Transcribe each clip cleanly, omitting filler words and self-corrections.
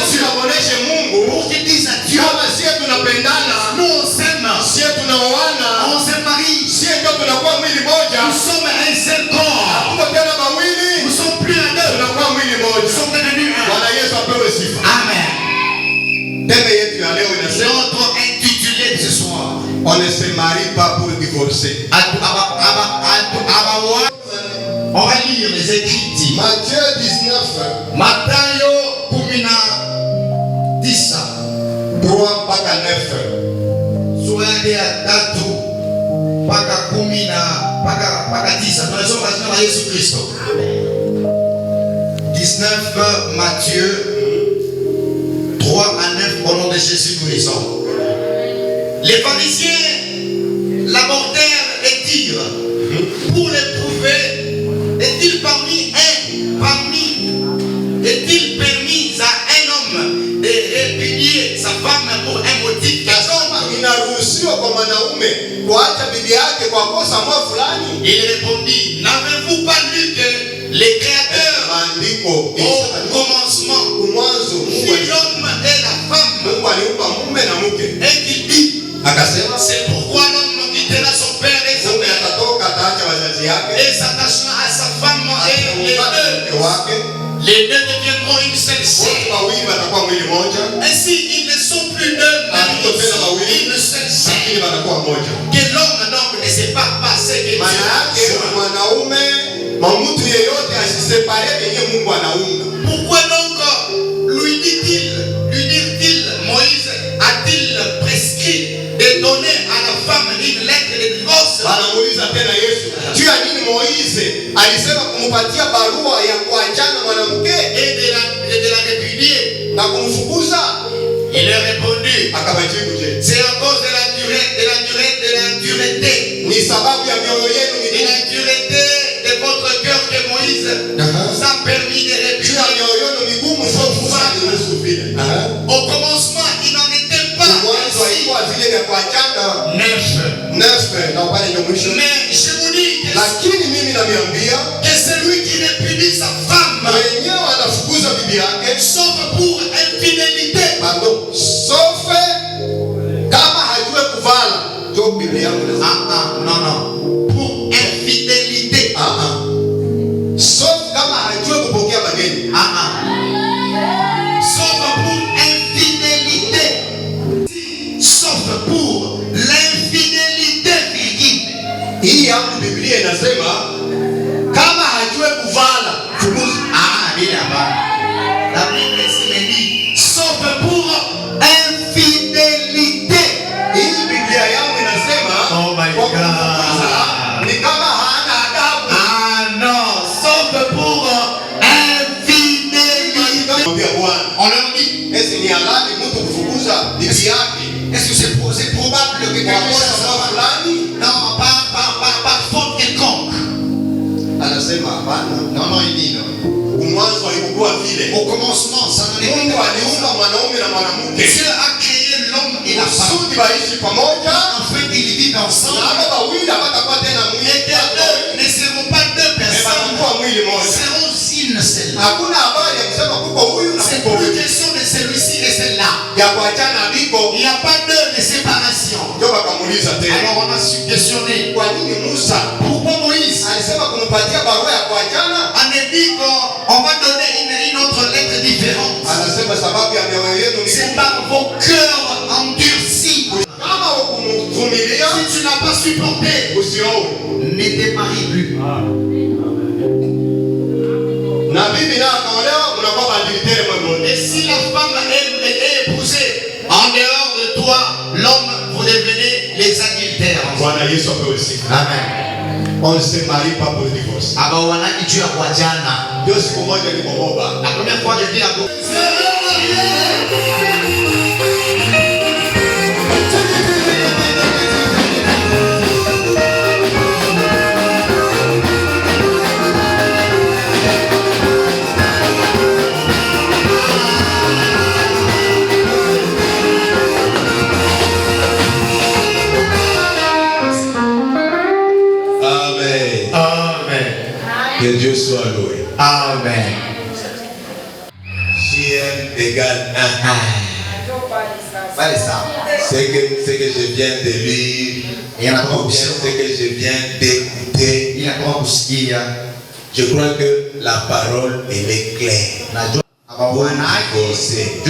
Tunaoneshe Mungu. Pour qu'il dise à Dieu. Kama sisi tunapendana. Nous on s'aime. Sisi tunaoana. On se marie. Sisi ndio tunakuwa mwili moja. Nous sommes un seul corps. Hakuna tena mawili. Nous ne sommes plus un deux. Tunakuwa mwili moja. Nous sommes devenus un. Bwana Yesu apewe sifa. Amen. Thème yetu ya leo inasema Notre intitulé de ce soir. on ne se marie pas pour divorcer. On va lire les Écritures. Matthieu 19. Mathayo 19. 3 mpaka 9. Sura ya 3 mpaka 10 mpaka 9. Tunasoma jina la Yesu Kristo. 19 Matthieu 3 à 9 au nom de Jésus nous lisons. Les pharisiens l'abordèrent et dirent pour l'éprouver, est-il permis à un homme de répudier sa femme pour un motif quelconque? Inaruhusiwa kwa mwanaume kuacha bibi yake kwa kosa moja fulani? Il répondit, n'avez-vous pas lu que les créateurs Maandiko au commencement fit l'homme et la femme, Mungu aliumba mume na mke. et qu'il dit, Akasema c'est pourquoi l'homme quittera son père et sa mume mère atatoka ataacha wazazi yake et s'attachera à sa femme et mke wake, les deux deviendront une seule wote chair. wawili watakuwa mwili moja, Ainsi, ils ne sont plus deux, mais ils sont une seule chair. lakini watakuwa moja. Que l'homme donc ne sépare pas ce que Maana Dieu yake a fait. mwanaume mtu yeyote asisepare yenye Mungu anaumba. Pourquoi donc lui dirent-ils, Moïse a-t-il prescrit de donner à la femme une lettre de divorce? Anamuuliza tena Yesu, juu ya nini Moize alisema kumpatia barua ya kuachana mwanamke Et de la répudier? na kumfukuza? Il a répondu, Akawajibu, je, c'est à cause de la dureté, ni sababu ya mioyo yenu de la dureté de votre cœur que Moïse vous a permis de juu ya répudier. mioyo yenu migumu sio kuruhusu vile. Au commencement, il n'en était pas Mwanzo haikuwa vile vya kuachana neuf. na pale ndio mwisho. Mais je vous dis Lakini mimi namiambia que celui qui répudie sa femme, mwenyewe anafukuza bibi yake, sauf pour infidélité, pardon, sofe kama hajue kuvala. Ndio Biblia yangu inasema. non, pour infidélité, Sauf kama hajue kupokea mageni. sauf pour infidélité, sauf pour l'infidélité, virgule. Hii yangu Biblia inasema kama hajue kuvala fukuza. La Bible me dit, sauf pour infidélité. Hii Biblia yangu inasema Oh my kwa God. kufukuza ni kama hana adabu. Non, sauf pour infidélité. Mwambie Bwana, On leur dit, esi ni halali mtu kufukuza bibi yake est-ce que c'est probable que kwa quelqu'un kosa fasse ça? fulani? Non, par faute quelconque. Anasema hapana. Non, il dit non. Mwanzo haikuwa vile. Au commencement, ça n'en était Mungu pas aliumba mwanaume na mwanamke Dieu a créé l'homme et la femme. kusudi waishi pamoja, Afin qu'ils vivent na ensemble. hapa wawili hawatakuwa tena Et mwili que deux ne seront pas deux personnes, watakuwa mwili moja. seront une seule. Hakuna habari ya kusema kuko huyu na C'est kuko plus huyu question de celui-ci et celle-là. ya kuachana biko. Il n'y a pas de séparation. Ndio wakamuuliza tena, Alors on a questionné. kwa nini Musa Pourquoi Moïse alisema kumpatia barua ya kuachana? a dit qu'on va donner une autre lettre différente? Anasema sababu ya mioyo yenu ni C'est par vos cœurs endurcis. kama ukuvumilia Si tu n'as pas supporté, usioe. ne te marie plus. Na bibi naye akaolewa, mnakuwa bandilitere mwengine. Et si la femme est épousée en dehors de toi, l'homme, vous devenez les adultères. Bwana Yesu apewe sifa. Amen. On ne se marie pas pour divorce. Aba wanaki juu ya kuachana. Ndio siku moja niko Moba. La première fois que je dis à vous, Amen. Amen. Que Dieu soit loué. Amen. J'aime égale 1. Ce que je viens de lire, ou bien ce que je viens d'écouter, je crois que la parole elle est claire. Pour divorcer.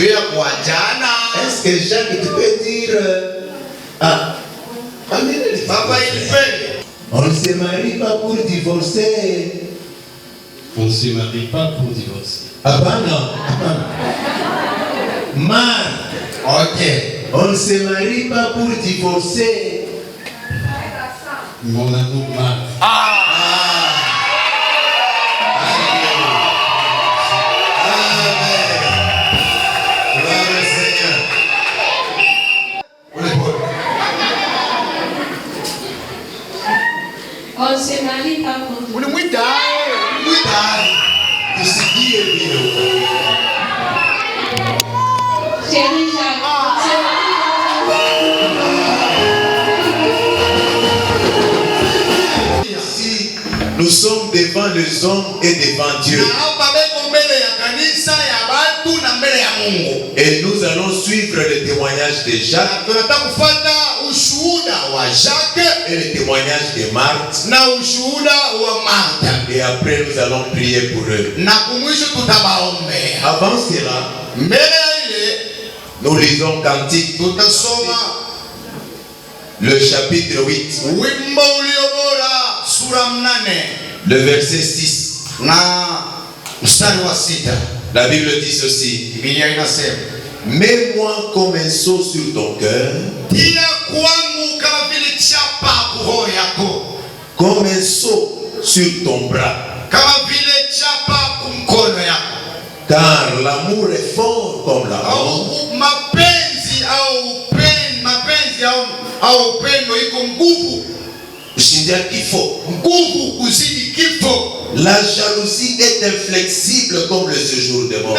Est-ce que Jacques, tu peux dire on ne se marie pas pour divorcer. On ne se marie pas pour divorcer. Ah bah non. Marc. Ok. On ne se marie pas pour divorcer. Mon amour Marc. On ne se marie pas pour divorcer. Chérie Jacques, Ici, nous sommes devant les hommes et devant Dieu. Et nous allons suivre le témoignage de Jacques et le témoignage de Marthe. Et après nous allons prier pour eux. Avant cela, nous lisons Cantique, le chapitre 8, le verset 6. La Bible dit ceci: mets-moi comme un sceau sur ton cœur, comme un sceau sur ton bras, car l'amour est fort comme la mort. La jalousie est inflexible comme le séjour de mort.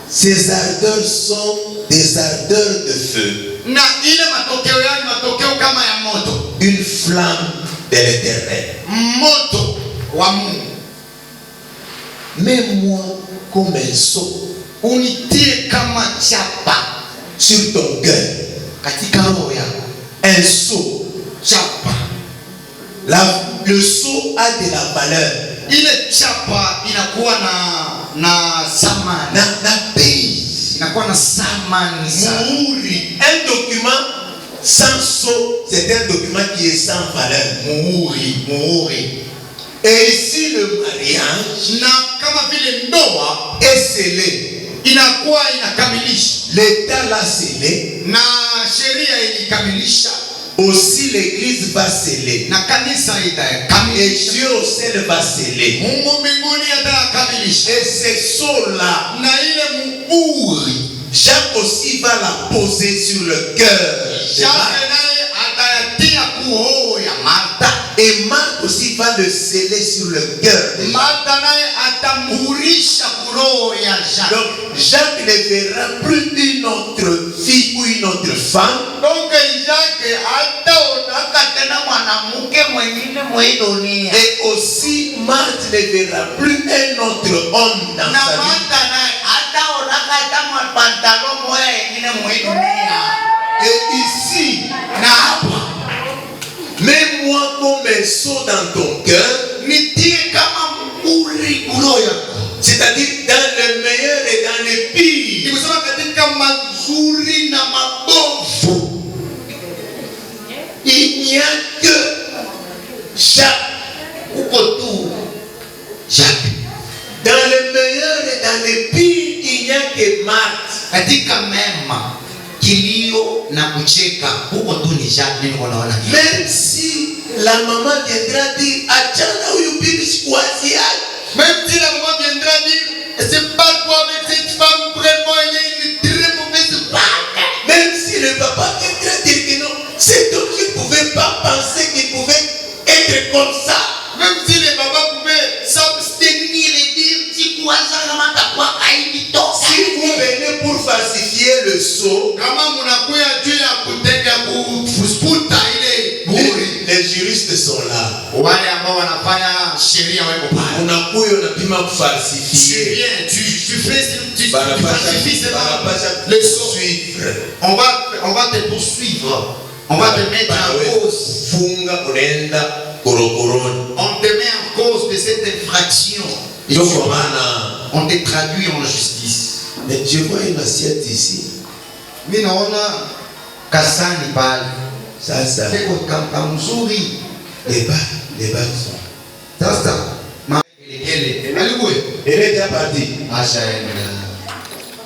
Ces ardeurs sont des ardeurs de feu, une flamme de l'Éternel. Mets-moi comme un sceau sur ton cœur, un sceau. Le sceau a de la valeur. Un document sans sceau, c'est un document qui est sans valeur. Et ici le mariage est scellé. L'État l'a scellé. Aussi l'église va sceller. Et Dieu au ciel va sceller. Et ces sceaux-là, Jacques aussi va la poser sur le cœur de Marthe. Et Marthe aussi va le sceller sur le cœur de Jacques. Donc Jacques ne verra plus une autre fille ou une autre femme. Et aussi Marthe ne verra plus un autre homme dans sa vie. Et ici, mets-moi comme un sceau dans ton cœur, c'est-à-dire dans le meilleur et dans le pire. Il n'y a que Jacques. Dans le meilleur et dans le pire, il n'y a que Marthe. Même si la maman viendra dire achana huyu bibi sikuwazi yake, même si la maman viendra dire c'est pas toi avec cette femme, vraiment elle est une très mauvaise femme. Même si le papa viendra dire que non, c'est toi qui ne pouvais pas penser qu'il pouvait être comme ça. Même si les papas pouvaient s'abstenir et dire si vous venez pour falsifier le sceau, les juristes sont là. Wale ambao wanafanya sheria wako pale. Unakuya unapima Tu kufalsifier. viens, tu falsifies le suivre. On va te poursuivre. On va te mettre en cause. Funga unaenda korokoroni. On te met en cause de cette infraction. Et on te traduit en justice. Mais je vois une assiette ici. Mais non, on a Kassani pale. Ça. C'est comme mzuri. Les bagues sont. Sasa. Elle est déjà partie. Achaenda.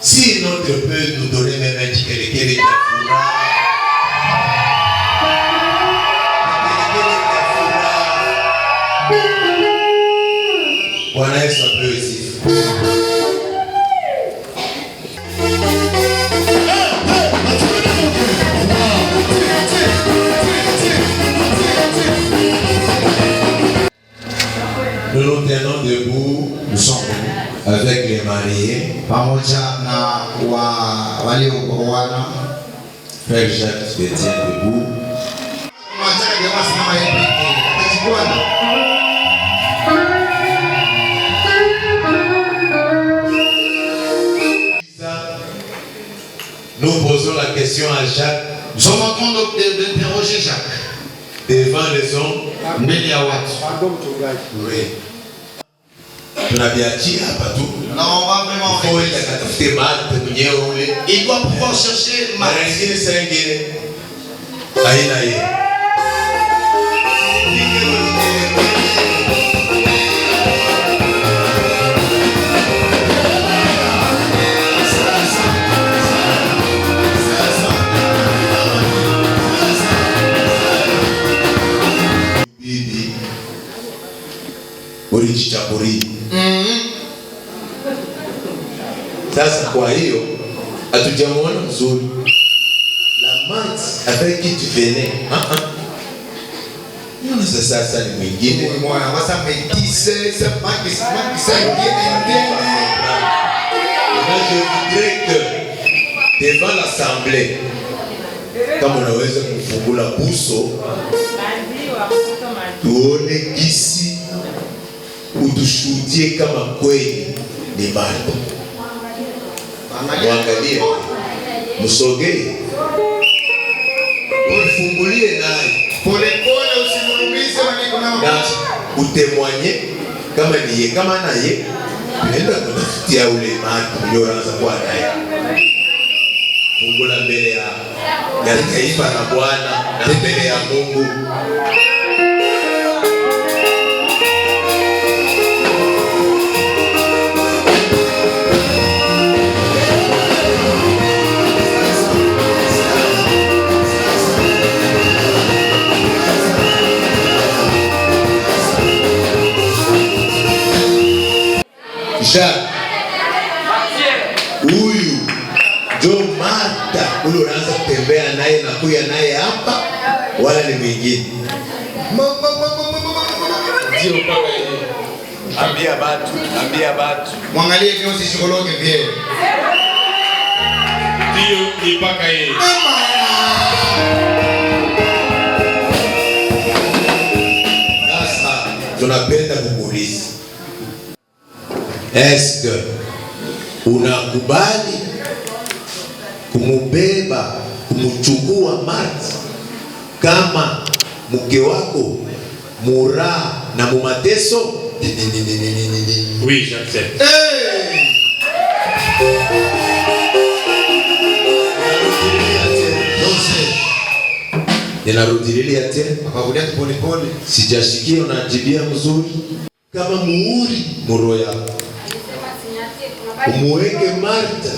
Si notre peut nous donner même un petit quelqu'un de Bwana Yesu apewe sifa. Nous nous tenons debout, nous sommes avec les mariés. Pamoja na walioana. Frère Jacques se tient debout. Nous posons la question à Jacques. Nous sommes en train d'interroger Jacques. Devant les hommes. Oui. Tunabiachia hapa tu. Non, on va vraiment. Il doit pouvoir chercher ma. Sasa kwa hiyo hatujamuona mzuri. La mante avec qui tu venais. Non, ça ni mwingine. Moi, ça me dit c'est pas que ça je voudrais que devant l'assemblée, kama unaweza kufungula buso, tuone gisi utushuhudie kama kweli ni mambo. Mwangalie, msogee, ufungulie naye polepole, usimrumize na utemwanye kama niye, kama naye tunaenda kutafutia ule mtu ndio anaanza kuwa naye. Fungula mbele ya taifa la Bwana na mbele ya Mungu. Jacques, huyu ndio Martha ule unaanza kutembea naye na kuya naye hapa, wala ni mwingine? Ndio mpaka yeye. Ambia batu. Mwangalie kama si psikologi vile. Ndio ni mpaka yeye. Sasa tunapenda kukuuliza, est-ce que unakubali kumubeba, kumchukua Martha kama mke wako mura na mumateso? Oui, j'accepte. Ninarudilia tena. Akakudia pole pole. Sijashikia unajibia mzuri. Kama muuri muro yako. Umuweke Martha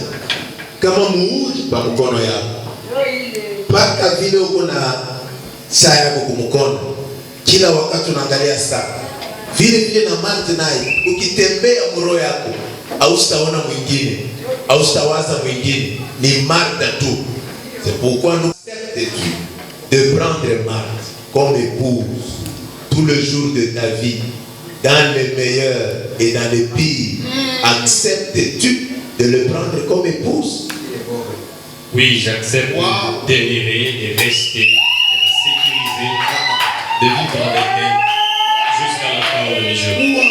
kama muuri pa mkono yako. Paka vile uko na saa yako kumkono. Kila wakati unaangalia saa. Vile vile na Martha naye ukitembea muro yako au sitaona mwingine au sitawaza mwingine, ni Martha tu. C'est pourquoi nous acceptons de prendre Martha comme épouse tout le jour de ta vie, dans les meilleurs et dans les pires. Acceptes-tu de le prendre comme épouse? Oui, j'accepte de demeurer, de rester, de la sécuriser de vivre avec elle jusqu'à la fin de mes jours.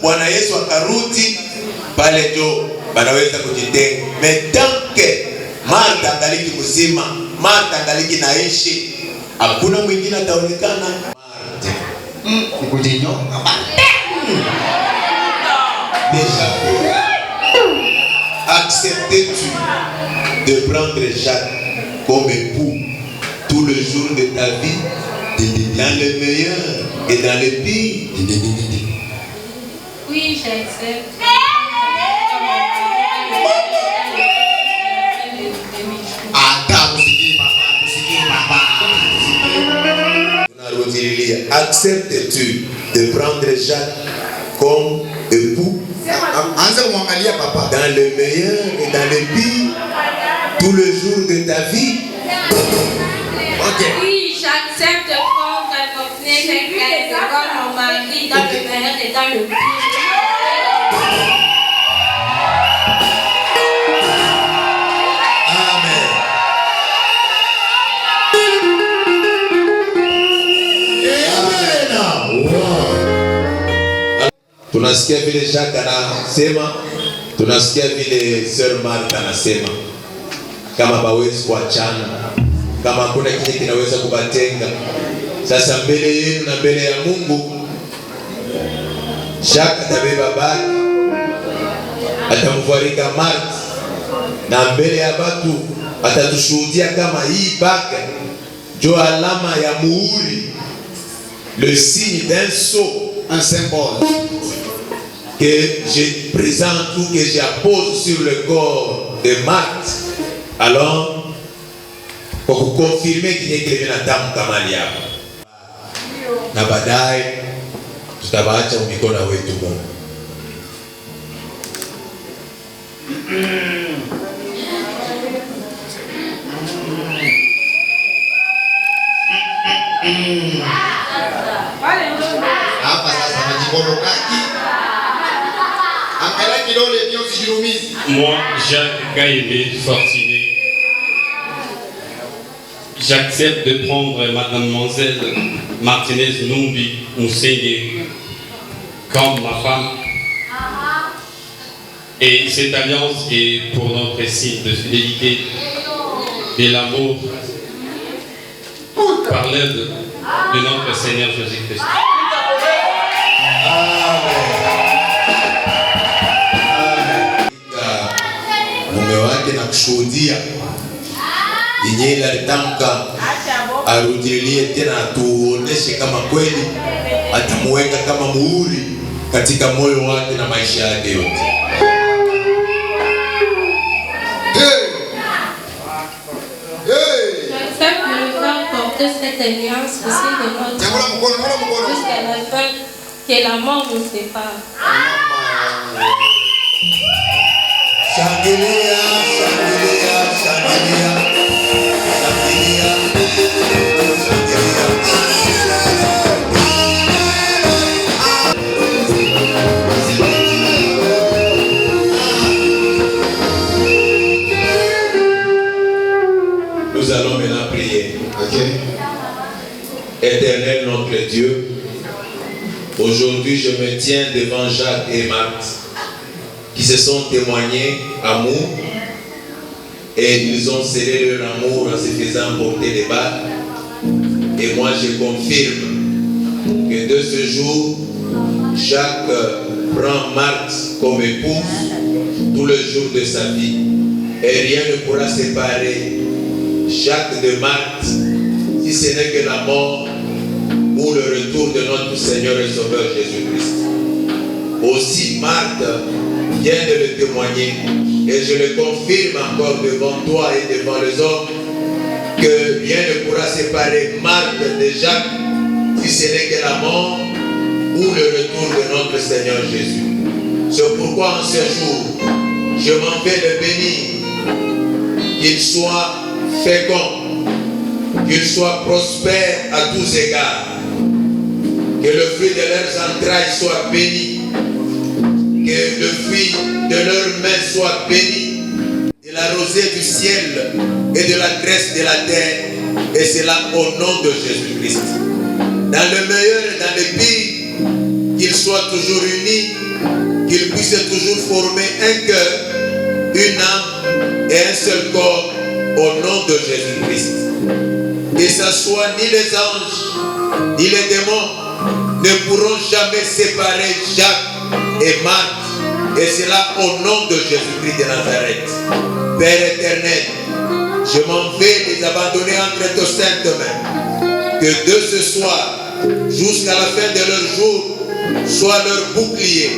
Bwana Yesu akarudi pale ndio banaweza kujitenga. Metanke Martha angaliki mzima, Martha angaliki naishi, hakuna mwingine ataonekana. Déjà, acceptes-tu de prendre Jacques comme époux tout le jour de ta vie, dans le meilleur et dans le pire? Oui, j'accepte. Acceptes-tu de prendre Jacques comme époux dans le meilleur et dans le pire tout le jour de ta vie? Oui, j'accepte de prendre comme mon mari dans le meilleur et dans le pire. Tunasikia vile Jacques anasema, tunasikia vile Sœur Martha anasema, kama bawezi kuachana, kama hakuna kile kinaweza kubatenga. Sasa mbele yenu na mbele ya Mungu, Jacques atabeba baki, atamfarika Martha, na mbele ya watu atatushuhudia kama hii baki ndio alama ya muhuri, le signe d'un sceau, un symbole que je présente ou que j'appose sur le corps de Marthe. Alors, pour vous confirmer qu'il y a quelqu'un qui a kamali hapa, na baadaye tutabaacha mikono wetu Mungu. Hapa sasa majikorokaki. Moi, Jacques Kaïbé Fortuné, j'accepte de prendre mademoiselle Martinez Numbi Moussengé comme ma femme. Et cette alliance est pour notre signe de fidélité, de l'amour, par l'aide de notre Seigneur Jésus-Christ. Mume wake na kushuhudia yenyewe alitamka arudilie tena, atuoneshe kama kweli atamuweka kama muhuri katika moyo wake na maisha yake yote. J'accepte de faire porter cette alliance aussi de notre jusqu'à la fin, que la mort nous sépare. Shangilia, shangilia, shangilia, shangilia, Nous allons maintenant prier. Éternel notre Dieu, aujourd'hui je me tiens devant Jacques et Marthe, qui se sont témoignés amour et ils ont scellé leur amour en se faisant porter des balles. Et moi je confirme que de ce jour, Jacques prend Marthe comme épouse tout le jour de sa vie. Et rien ne pourra séparer Jacques de Marthe, si ce n'est que la mort ou le retour de notre Seigneur et Sauveur Jésus-Christ. Aussi Marthe vient de le témoigner et je le confirme encore devant toi et devant les hommes que rien ne pourra séparer Marthe de Jacques, si ce n'est que la mort ou le retour de notre Seigneur Jésus. C'est pourquoi en ce jour, je m'en vais le bénir, qu'il soit fécond, qu'ils soient prospères à tous égards, que le fruit de leurs entrailles soit béni, que le fruit de leurs mains soit béni, de la rosée du ciel et de la graisse de la terre, et cela au nom de Jésus-Christ. Dans le meilleur et dans le pire, qu'ils soient toujours unis, qu'ils puissent toujours former un cœur, une âme et un seul corps au nom de Jésus-Christ. Que ce soit ni les anges, ni les démons ne pourront jamais séparer Jacques et Marc, et cela au nom de Jésus-Christ de Nazareth. Père éternel, je m'en vais les abandonner entre tes saintes mains. Que de ce soir jusqu'à la fin de leur jour soit leur bouclier,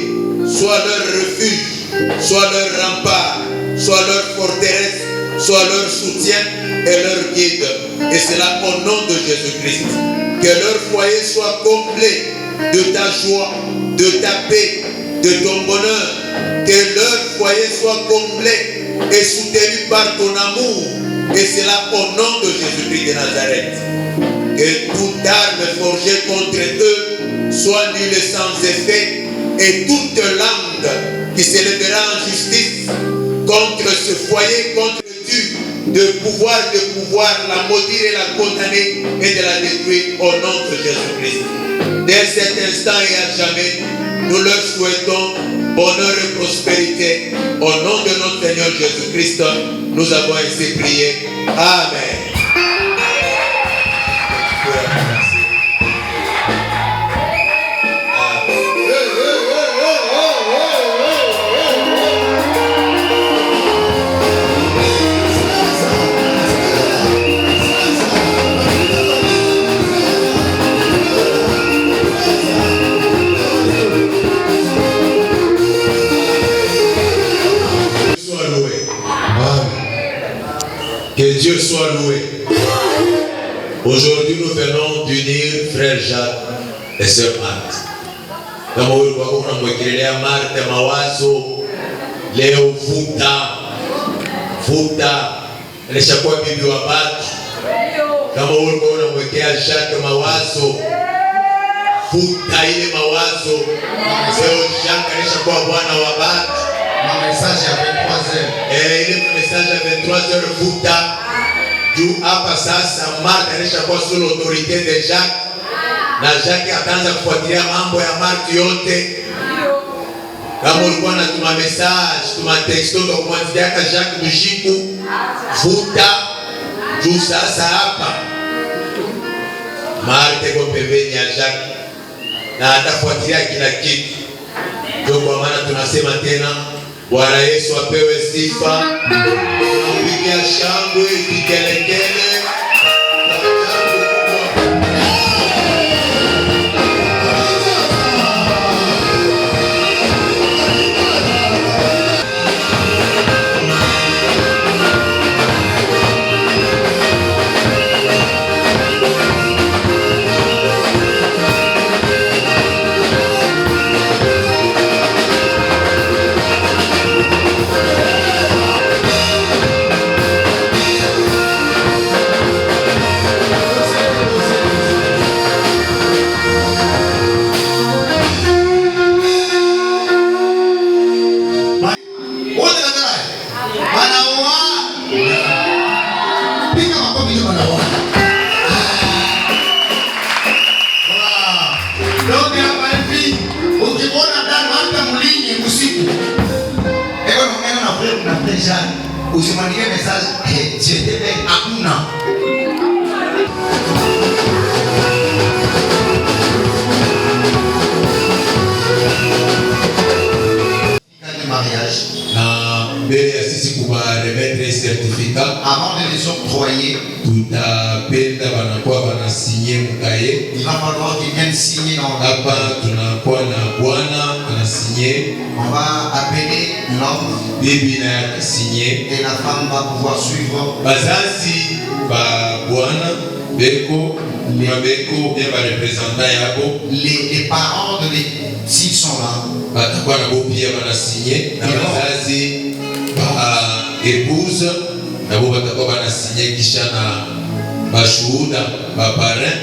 soit leur refuge, soit leur rempart, soit leur forteresse, soit leur soutien et leur guide. Et cela au nom de Jésus-Christ. Que leur foyer soit complet de ta joie, de ta paix, de ton bonheur. Que leur foyer soit complet et soutenu par ton amour. Et cela au nom de Jésus-Christ de Nazareth. Que toute arme forgée contre eux soit nulle sans effet, et toute langue qui s'élèvera en justice contre ce foyer, contre Dieu, de pouvoir la maudire et la condamner et de la détruire au nom de Jésus-Christ. Dès cet instant et à jamais, nous leur souhaitons bonheur et prospérité. Au nom de notre Seigneur Jésus-Christ, nous avons ainsi prié. Amen. Que Dieu soit loué. Aujourd'hui, nous venons d'unir frère Jacques et sœur Marthe. Kama ulikuwa unamwekelea Marthe mawazo, leo vuta alishakuwa bibi wa watu. Kama ulikuwa unamwekea Jacques mawazo, vuta ile mawazo. Leo Jacques alishakuwa bwana wa watu. Message à 23h. Ile message à 23h vuta. Juu hapa sasa Marthe alishakuwa sous l'autorité de Jacques. Na Jacques akaanza kufuatilia mambo ya Marthe yote. Kama ulikuwa unatuma message, tuma texto kwa kumwandikia Jacques Mshiku, vuta. Juu sasa hapa Marthe kwa pembeni ya Jacques na atafuatilia kila kitu. Ndio kwa maana tunasema tena Bwana Yesu apewe sifa. Tunapigia shangwe, vigelegele. Usimwandikie message jetebe hakuna. Mariage. Na mbele ya sisi kuba remettre certificat avant de les octroyer, tutapenda wanakuwa wanasinye mkaye. Il va falloir qu'ils viennent signer dans hapa. Tunakuwa na bwana anasinye. On va appeler l'homme, bibi na yakasinye, et la femme va pouvoir suivre. Bazazi ba bwana beko beko bien ba représentant yabo. Les parents de s'ils sont là, batakuwa na bo pia banasinye na bazazi ba épouse na bo batakuwa banasinye kisha na bashuhuda baparrain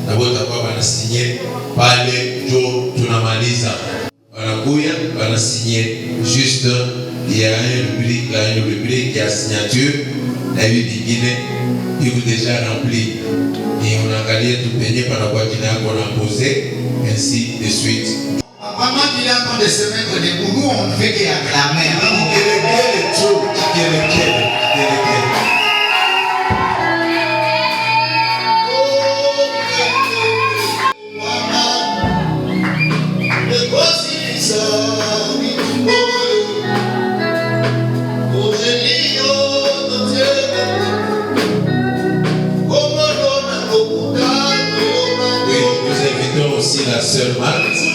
na wote ambao wanasinye pale ndio tunamaliza. Wanakuya wanasinye juste il y a une rubrique ya signature na hivi vingine iko déjà rempli. Ni unaangalia tu penye panakuwa jina yako na poser ainsi de suite. Pendant qu'il est en train de se mettre debout, nous on ne fait qu'acclamer. Oui, nous invitons aussi la sœur Marthe.